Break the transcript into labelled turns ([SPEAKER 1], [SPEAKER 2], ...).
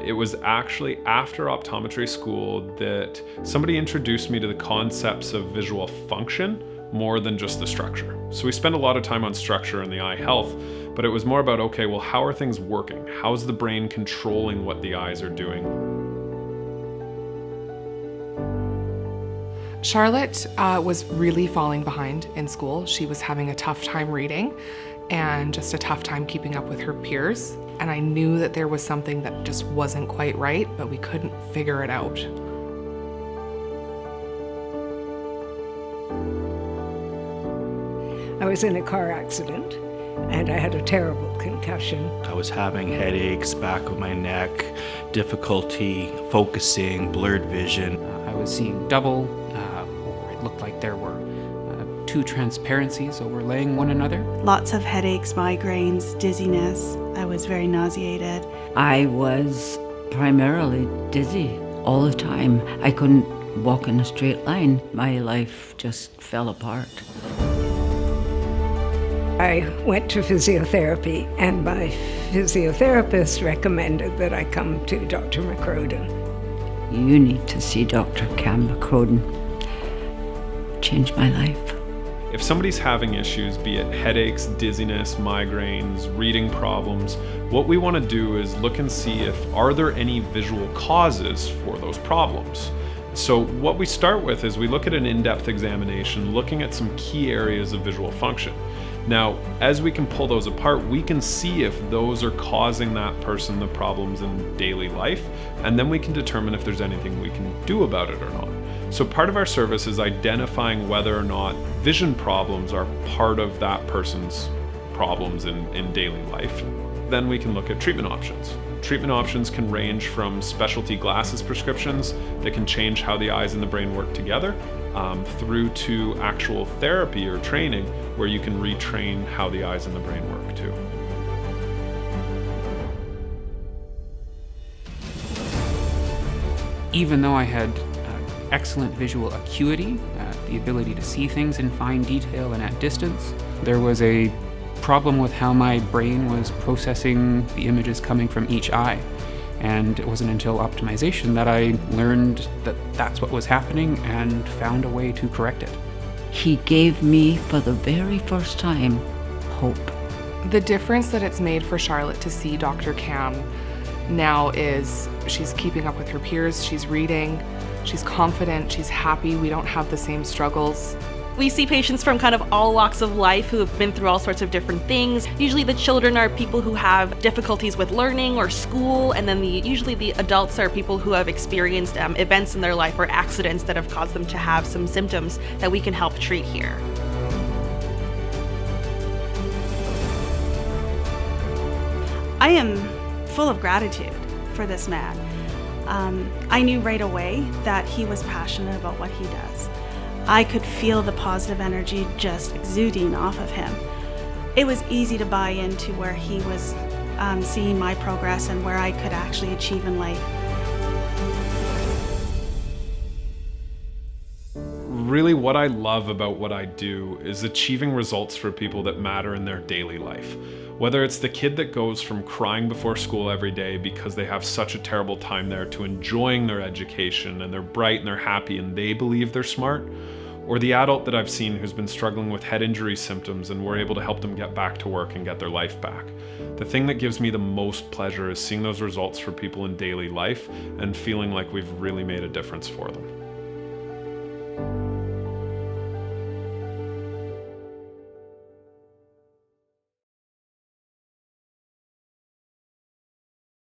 [SPEAKER 1] It was actually after optometry school that somebody introduced me to the concepts of visual function more than just the structure. So we spend a lot of time on structure and the eye health, but it was more about, okay, well, how are things working? How's the brain controlling what the eyes are doing?
[SPEAKER 2] Charlotte was really falling behind in school. She was having a tough time reading and just a tough time keeping up with her peers. And I knew that there was something that just wasn't quite right, but we couldn't figure it out.
[SPEAKER 3] I was in a car accident and I had a terrible concussion.
[SPEAKER 4] I was having headaches, back of my neck, difficulty focusing, blurred vision.
[SPEAKER 5] I was seeing double, or it looked like there were two transparencies overlaying one another.
[SPEAKER 6] Lots of headaches, migraines, dizziness. I was very nauseated.
[SPEAKER 7] I was primarily dizzy all the time. I couldn't walk in a straight line. My life just fell apart.
[SPEAKER 3] I went to physiotherapy and my physiotherapist recommended that I come to Dr. McCrodin.
[SPEAKER 7] You need to see Dr. Cam McCrodin. Changed my life.
[SPEAKER 1] If somebody's having issues, be it headaches, dizziness, migraines, reading problems, what we want to do is look and see if are there any visual causes for those problems. So what we start with is we look at an in-depth examination looking at some key areas of visual function. Now, as we can pull those apart, we can see if those are causing that person the problems in daily life, and then we can determine if there's anything we can do about it or not. So part of our service is identifying whether or not vision problems are part of that person's problems in daily life. Then we can look at treatment options. Treatment options can range from specialty glasses prescriptions that can change how the eyes and the brain work together, through to actual therapy or training where you can retrain how the eyes and the brain work too.
[SPEAKER 5] Even though I had excellent visual acuity, the ability to see things in fine detail and at distance, there was a problem with how my brain was processing the images coming from each eye. And it wasn't until optimization that I learned that that's what was happening and found a way to correct it.
[SPEAKER 7] He gave me, for the very first time, hope.
[SPEAKER 2] The difference that it's made for Charlotte to see Dr. Cam now is she's keeping up with her peers, she's reading, she's confident, she's happy, we don't have the same struggles.
[SPEAKER 8] We see patients from kind of all walks of life who have been through all sorts of different things. Usually the children are people who have difficulties with learning or school, and then usually the adults are people who have experienced events in their life or accidents that have caused them to have some symptoms that we can help treat here.
[SPEAKER 6] I am full of gratitude for this man. I knew right away that he was passionate about what he does. I could feel the positive energy just exuding off of him. It was easy to buy into where he was seeing my progress and where I could actually achieve in life.
[SPEAKER 1] Really what I love about what I do is achieving results for people that matter in their daily life. Whether it's the kid that goes from crying before school every day because they have such a terrible time there to enjoying their education and they're bright and they're happy and they believe they're smart, or the adult that I've seen who's been struggling with head injury symptoms and we're able to help them get back to work and get their life back. The thing that gives me the most pleasure is seeing those results for people in daily life and feeling like we've really made a difference for them.